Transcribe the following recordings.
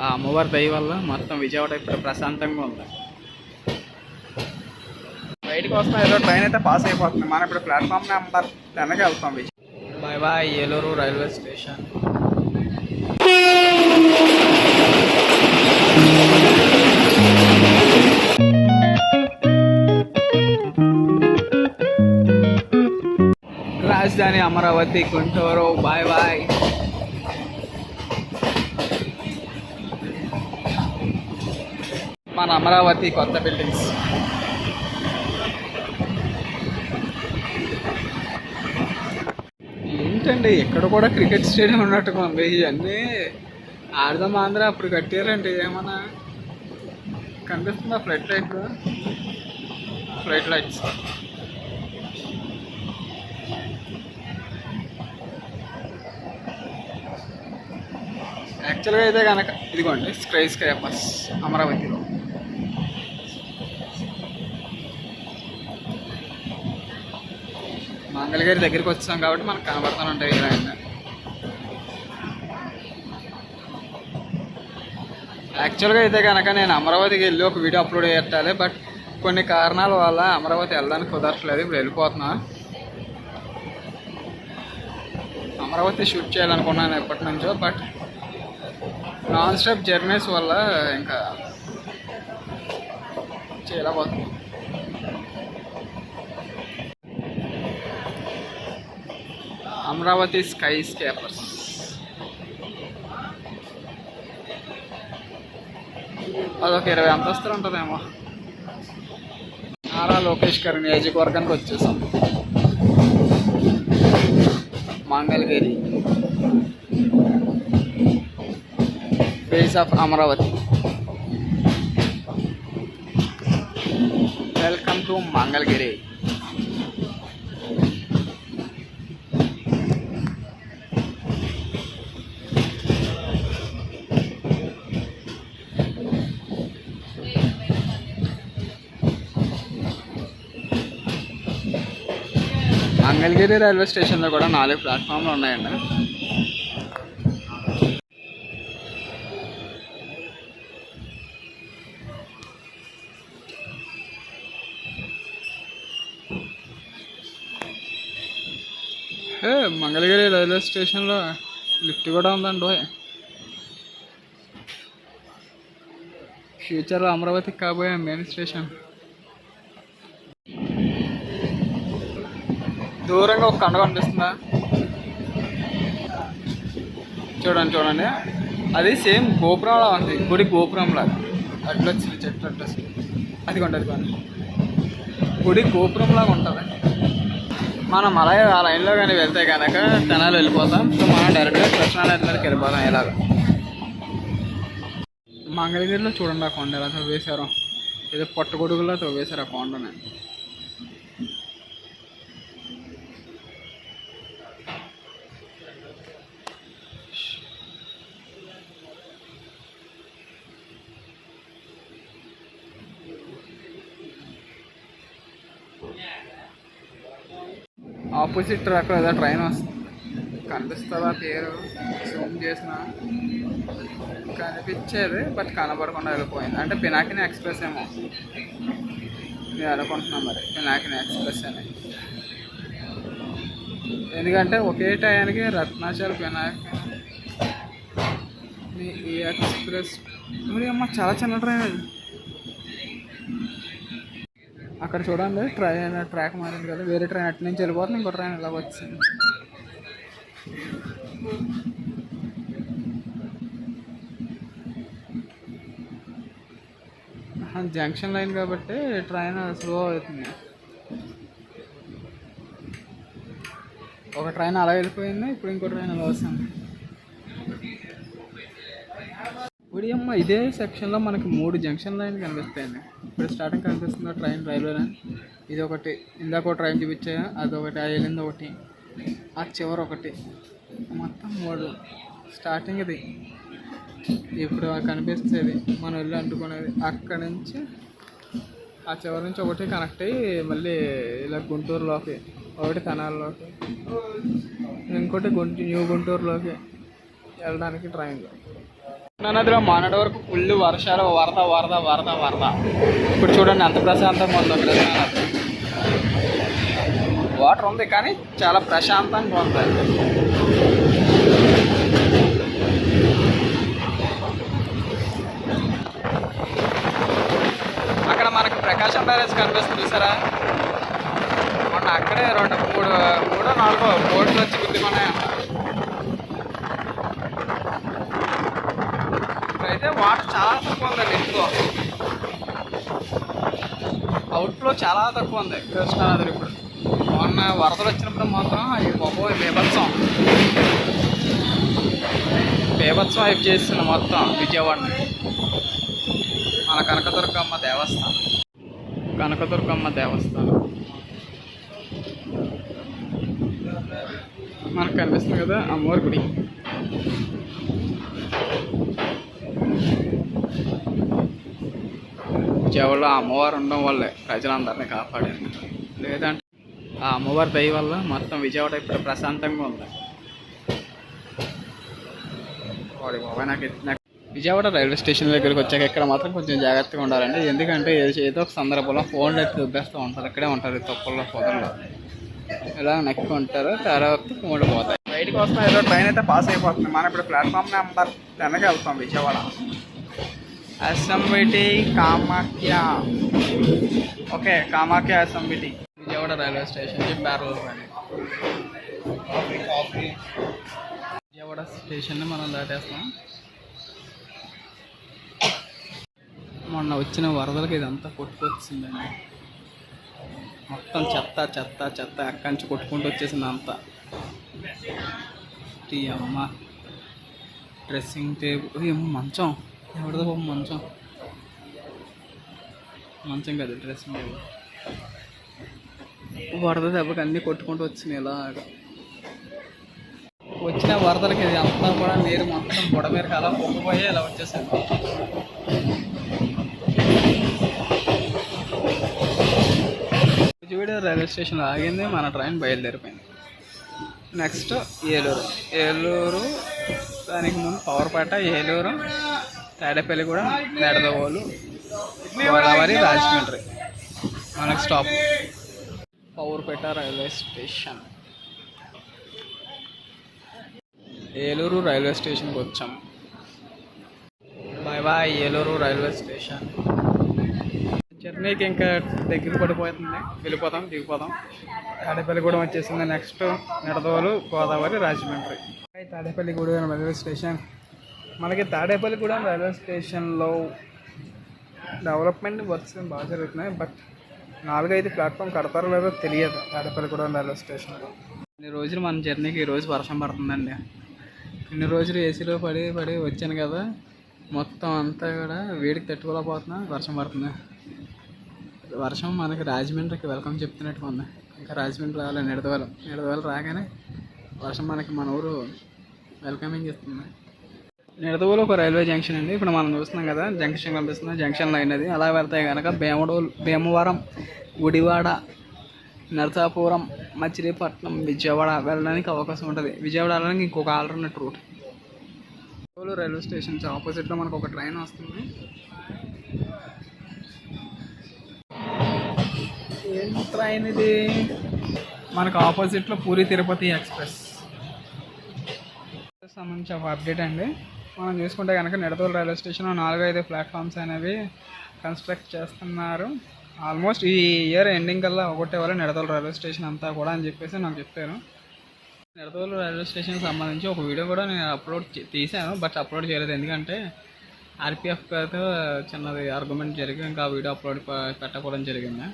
ఆ అమ్మవారి దయ వల్ల మొత్తం విజయవాడ ఇప్పుడు ప్రశాంతంగా ఉంది. బయటకు వస్తాం, ఏదో ట్రైన్ అయితే పాస్ అయిపోతుంది. మనం ఇప్పుడు ప్లాట్ఫామ్ నెంబర్ 10కి వెళ్తాం. Bye bye Eluru railway station. రాజధాని అమరావతి గుంటూరు. Bye bye. మన అమరావతి కొత్త బిల్డింగ్స్. ఏంటండి ఇక్కడ కూడా క్రికెట్ స్టేడియం ఉన్నట్టుగా ఉంది. ఇవన్నీ ఆడదాం ఆంధ్ర అప్పుడు కట్టారండి. ఏమన్నా కనిపిస్తుందా ఫ్లడ్ లైట్స్. యాక్చువల్గా అయితే కనుక ఇదిగోండి స్కై స్క్రాపర్స్ అమరావతిలో. మంగళగిరి దగ్గరికి వచ్చాం కాబట్టి మనకు కనబడుతూనే ఉంటాయి ఇలా. యాక్చువల్గా అయితే కనుక నేను అమరావతికి వెళ్ళి ఒక వీడియో అప్లోడ్ చేయాలి, బట్ కొన్ని కారణాల వల్ల అమరావతి వెళ్ళడానికి కుదరట్లేదు. ఇప్పుడు వెళ్ళిపోతున్నా. అమరావతి షూట్ చేయాలనుకున్నాను ఎప్పటి నుంచో, బట్ నాన్ స్టాప్ జర్నీస్ వల్ల ఇంకా చేయలేకపోతున్నాం. Amaravati sky scrapers. అదొక 20 అంతస్తులు ఉంటుందేమో. నారా లోకేష్ గారి నియోజకవర్గానికి వచ్చేసాం. Mangalagiri face of Amaravati. Welcome to Mangalagiri. Mangalagiri railway స్టేషన్లో కూడా 4 ప్లాట్ఫామ్లు ఉన్నాయండి. మంగళగిరి రైల్వే స్టేషన్లో లిఫ్ట్ కూడా ఉందండి. ఫ్యూచర్లో అమరావతికి కాబోయే మెయిన్ స్టేషన్. దూరంగా ఒక కొండ కనిపిస్తుందా చూడండి. అది సేమ్ గోపురంలా ఉంది, గుడి గోపురంలాగా. అట్లా వచ్చింది చెట్లు అట్లా అదిగోండి గుడి గోపురంలాగా ఉంటుంది. మనం అలాగే ఆ లైన్లో కానీ వెళ్తే కనుక తెనాలి వెళ్ళిపోతాం. సో మనం డైరెక్ట్గా కృష్ణానదిలోకి వెళ్ళిపోతాం. ఇలాగ మంగళగిరిలో చూడండి ఆ కొండ ఎలా తవ్వేశారు. ఏదో పొట్టగొడుగులా తవ్వేశారు ఆ కొండని. ఆపోజిట్ ట్రాక్ ఏదో ట్రైన్ వస్తుంది. కనిపిస్తుందా పేరు? జూమ్ చేసిన కనిపించేది, బట్ కనబడకుండా వెళ్ళిపోయింది. అంటే పినాకిని ఎక్స్ప్రెస్ ఏమో నేను అనుకుంటున్నాను. మరి పినాకిని ఎక్స్ప్రెస్ అని, ఎందుకంటే ఒకే టయానికి రత్నాచల్ పినాకిని ఈ ఎక్స్ప్రెస్. మరి అమ్మ చాలా చిన్న ట్రైన్ అది. అక్కడ చూడండి ట్రాక్ మారింది కదా, వేరే ట్రైన్ అటు నుంచి వెళ్ళిపోతుంది, ఇంకో ట్రైన్ ఇలా వచ్చింది. జంక్షన్ లైన్ కాబట్టి ట్రైన్ స్లో అవుతుంది. ఒక ట్రైన్ అలా వెళ్ళిపోయింది, ఇప్పుడు ఇంకో ట్రైన్ అలా వస్తుంది. ఉడియమ్మ ఇదే సెక్షన్లో మనకి 3 జంక్షన్ లైన్ కనిపిస్తాయండి. ఇప్పుడు స్టార్టింగ్ కనిపిస్తుంది రైల్వే లైన్. ఇది ఒకటి, ఇందాక ఒక ట్రైన్ చూపించాయా అదొకటి, ఆ వెళ్ళింది ఒకటి, ఆ చివరి ఒకటి, మొత్తం 3 స్టార్టింగ్. ఇది ఇప్పుడు కనిపిస్తుంది మనం వెళ్ళి అంటుకునేది. అక్కడి నుంచి ఆ చివరి నుంచి ఒకటి కనెక్ట్ అయ్యి మళ్ళీ ఇలా గుంటూరులోకి, ఒకటి తెనాలిలోకి, ఇంకోటి న్యూ గుంటూరులోకి వెళ్ళడానికి ట్రైన్లో. నదిలో మొన్నటి వరకు ఫుల్ వర్షాలు, వరద వరద వరద వరద. ఇప్పుడు చూడండి ఎంత ప్రశాంతంగా ఉందో కృష్ణానది. వాటర్ ఉంది కానీ చాలా ప్రశాంతంగా ఉంది. అక్కడ మనకు ప్రకాశం బ్యారేజ్ కనిపిస్తుంది సరే. మొన్న అక్కడే మూడో నాలుగో బోట్లు వచ్చి గుద్దుకున్నాయంట. ఇప్పుడైతే వాటర్ చాలా తక్కువ ఉందండి. ఇంట్లో అవుట్ఫ్లో చాలా తక్కువ ఉంది కృష్ణానది. ఇప్పుడు మొన్న వరదలు వచ్చినప్పుడు మాత్రం అవి బాబోయ్ బేభత్సం అయిపు చేస్తుంది మొత్తం విజయవాడని. మన కనకదుర్గమ్మ దేవస్థానం మనకు కనిపిస్తుంది కదా, అమ్మవారి గుడి. విజయవాడలో అమ్మవారు ఉండడం వల్లే ప్రజలందరినీ కాపాడింది. లేదంటే ఆ అమ్మవారి దయ వల్ల మొత్తం విజయవాడ ఇప్పుడు ప్రశాంతంగా ఉంది. నాకు విజయవాడ రైల్వే స్టేషన్ దగ్గరికి వచ్చాక ఇక్కడ మాత్రం కొంచెం జాగ్రత్తగా ఉండాలండి. ఎందుకంటే ఏదో ఒక సందర్భంలో ఫోన్లు అయితే దుబ్బేస్తూ ఉంటారు. ఇక్కడే ఉంటారు తొక్కల్లో పొదల్లో ఇలా నెక్కి ఉంటారు. తర్వాత ఫోన్లు పోతాయి. బయటకు వస్తాం. ఏదో ట్రైన్ అయితే పాస్ అయిపోతుంది. మనం ఇప్పుడు ప్లాట్ఫామ్ నెంబర్ 10కి వెళ్తాం. Vijayawada SMBT Kamakhya. Okay, Kamakhya SMBT Vijayawada railway స్టేషన్కి ప్యారలల్ ట్రైన్. విజయవాడ స్టేషన్ని మనం దాటేస్తాం. మొన్న వచ్చిన వరదలకి ఇదంతా కొట్టుకొచ్చిందండి. మొత్తం చెత్త చెత్త చెత్త అక్కడి నుంచి కొట్టుకుంటూ వచ్చేసింది అంతా. అమ్మ డ్రెస్సింగ్ టేబుల్ ఏమో మంచం ఎవరిదో మంచం కదా డ్రెస్సింగ్ టేబుల్. వరద దెబ్బకి అన్నీ కొట్టుకుంటూ వచ్చినాయి. ఇలాగా వచ్చిన వరదలకి ఇది అంతా కూడా నీరు మొత్తం బుడమేరకు అలా పొంగిపోయి ఇలా వచ్చేసింది. విజయవాడ రైల్వే స్టేషన్లో ఆగింది. మన ట్రైన్ బయలుదేరిపోయింది. నెక్స్ట్ ఏలూరు దానికి ముందు పవర్పేట, ఏలూరు, తాడేపల్లిగూడెం, నిడదవోలు, గోదావరి, రాజమండ్రి మనకు stop Powerpet railway station. Eluru railway స్టేషన్కి వచ్చాం. Bye Eluru railway station. జర్నీకి ఇంకా దగ్గర పడిపోతుంది. వెళ్ళిపోతాం, దిగిపోతాం. తాడేపల్లిగూడెం వచ్చేసింది. Next Nidadavolu, Godavari, Rajahmundry. Tadepalligudem railway station. మనకి తాడేపల్లిగూడెం రైల్వే స్టేషన్లో డెవలప్మెంట్ వర్క్స్ బాగా జరుగుతున్నాయి. బట్ 4-5 ప్లాట్ఫామ్ కడతారో లేదో తెలియదు తాడేపల్లిగూడెం రైల్వే స్టేషన్లో. ఇన్ని రోజులు మన జర్నీకి ఈరోజు వర్షం పడుతుందండి. ఇన్ని రోజులు ఏసీలో పడి వచ్చాను కదా, మొత్తం అంతా కూడా వేడికి తట్టుకోలేకపోతున్నా. వర్షం పడుతుంది. వర్షం మనకి రాజమండ్రికి వెల్కమ్ చెప్తున్నట్టుగా ఉంది. ఇంకా రాజమండ్రి రావాలి. నిడదవోలు రాగానే వర్షం మనకి మన ఊరు వెల్కమింగ్ ఇస్తుంది. నిడదవోలు ఒక రైల్వే జంక్షన్ అండి. ఇప్పుడు మనం చూస్తున్నాం కదా, జంక్షన్ కనిపిస్తుంది. జంక్షన్ లైన్ అది. అలా వెళ్తే కనుక భీమవరం, గుడివాడ, నరసాపురం, మచిలీపట్నం, విజయవాడ వెళ్ళడానికి అవకాశం ఉంటుంది. విజయవాడ వెళ్ళడానికి ఇంకొక alternate route. Nidadavolu railway station ఆపోజిట్లో మనకు ఒక ట్రైన్ వస్తుంది. ఏం ట్రైన్ ఇది? మనకు ఆపోజిట్లో పూరి తిరుపతి ఎక్స్ప్రెస్ సంబంధించి ఒక అప్డేట్ అండి. మనం చూసుకుంటే కనుక నిడదవోలు రైల్వే స్టేషన్లో 4-5 ప్లాట్ఫామ్స్ అనేవి కన్స్ట్రక్ట్ చేస్తున్నారు. ఆల్మోస్ట్ ఈ ఇయర్ ఎండింగ్ కల్లా ఒకటేవాళ్ళు నిడదవోలు రైల్వే స్టేషన్ అంతా కూడా అని చెప్పేసి నాకు చెప్పారు. నిడదవోలు రైల్వే స్టేషన్ సంబంధించి ఒక వీడియో కూడా నేను తీశాను. బట్ అప్లోడ్ చేయలేదు. ఎందుకంటే ఆర్పిఎఫ్తో చిన్నది ఆర్గ్యుమెంట్ జరిగి ఇంకా ఆ వీడియో అప్లోడ్ పెట్టకపోవడం జరిగింది.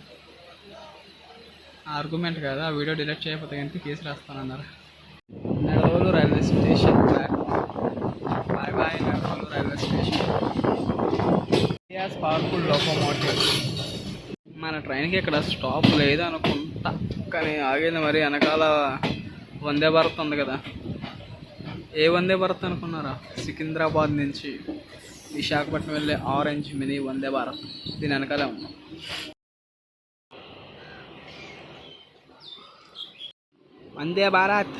ఆర్గ్యుమెంట్ కాదు, ఆ వీడియో డిలీట్ చేయకపోతే కనుక కేసు రాస్తానన్నారు. Nidadavolu railway station bye Nidadavolu railway station. India's powerful locomotive. మన ట్రైన్కి ఇక్కడ స్టాప్ లేదు అనుకుంటా, కానీ ఆగింది. మరి వెనకాల వందే భారత్ ఉంది కదా. ఏ వందే భారత్ అనుకున్నారా? సికింద్రాబాద్ నుంచి విశాఖపట్నం వెళ్ళే ఆరెంజ్ మినీ వందే భారత్. దీని వెనకాలే ఉన్నాం. వందే భారత్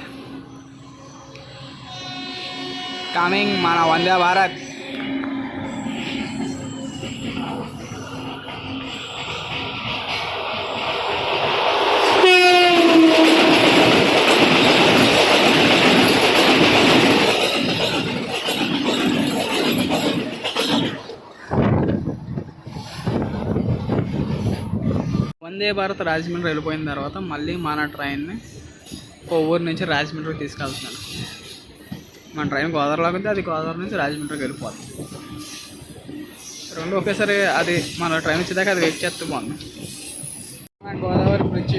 కమింగ్. మన వందే భారత్ వందే భారత్ రాజమండ్రి వెళ్ళిపోయిన తర్వాత మళ్ళీ మన ట్రైన్ని ఊరు నుంచి రాజమండ్రికి తీసుకెళ్తున్నాను. మన ట్రైన్ గోదావరిలోకి ఉంది, అది గోదావరి నుంచి రాజమండ్రికి వెళ్ళిపోతుంది. రెండు ఒకేసారి అది మన ట్రైన్ వచ్చేదాకా అది వెయిట్ చేస్తూ బాగుంది. గోదావరి బ్రిడ్జ్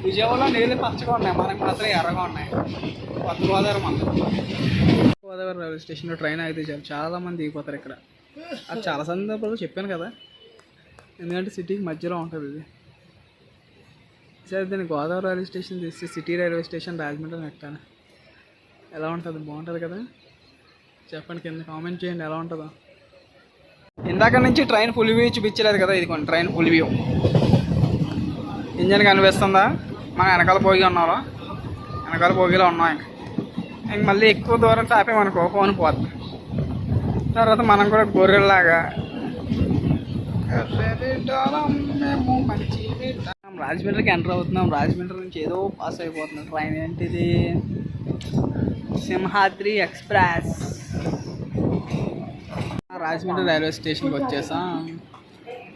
విజయవాడలో నీళ్ళు పచ్చగా ఉన్నాయి, మనకి మాత్రం ఎర్రగా ఉన్నాయి. కొత్త గోదావరి మన గోదావరి రైల్వే స్టేషన్లో ట్రైన్ అయితే చాలామంది దిగిపోతారు ఇక్కడ. అది చాలా సందర్భాల్లో చెప్పాను కదా, ఎందుకంటే సిటీకి మధ్యలో ఉంటుంది ఇది. సరే దీన్ని గోదావరి రైల్వే స్టేషన్ తీసి సిటీ రైల్వే స్టేషన్ రాజమండ్రి నెట్టాను. ఎలా ఉంటుంది? బాగుంటుంది కదా? చెప్పండి, కింద కామెంట్ చేయండి ఎలా ఉంటుందో. ఇందాక నుంచి ట్రైన్ ఫుల్ వ్యూ చూపించలేదు కదా, ఇది కొన్ని ట్రైన్ ఫుల్ వ్యూ. ఇంజన్ కనిపిస్తుందా? మనం వెనకాల పోగి ఉన్నాలో, వెనకాల పోగిలో ఉన్నాం. ఇంక మళ్ళీ ఎక్కువ దూరం తాపేమనుకో ఫోన్ పోతుంది. తర్వాత మనం కూడా గొర్రెల్లాగా మేము మంచి రాజమండ్రికి ఎంటర్ అవుతున్నాం. రాజమండ్రి నుంచి ఏదో పాస్ అయిపోతున్నాం. ట్రైన్ ఏంటిది? సింహాద్రి ఎక్స్ప్రెస్. రాజమండ్రి రైల్వే స్టేషన్కి వచ్చేసాం.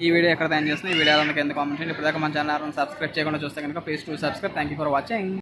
ఈ వీడియో ఎక్కడ తయారు చేస్తున్నా, ఈ వీడియో కింద కామెంట్ చేయండి. ఇప్పటిదాకా మన ఛానల్ సబ్స్క్రైబ్ చేయకుండా చూస్తే కనుక please to subscribe. Thank you for watching.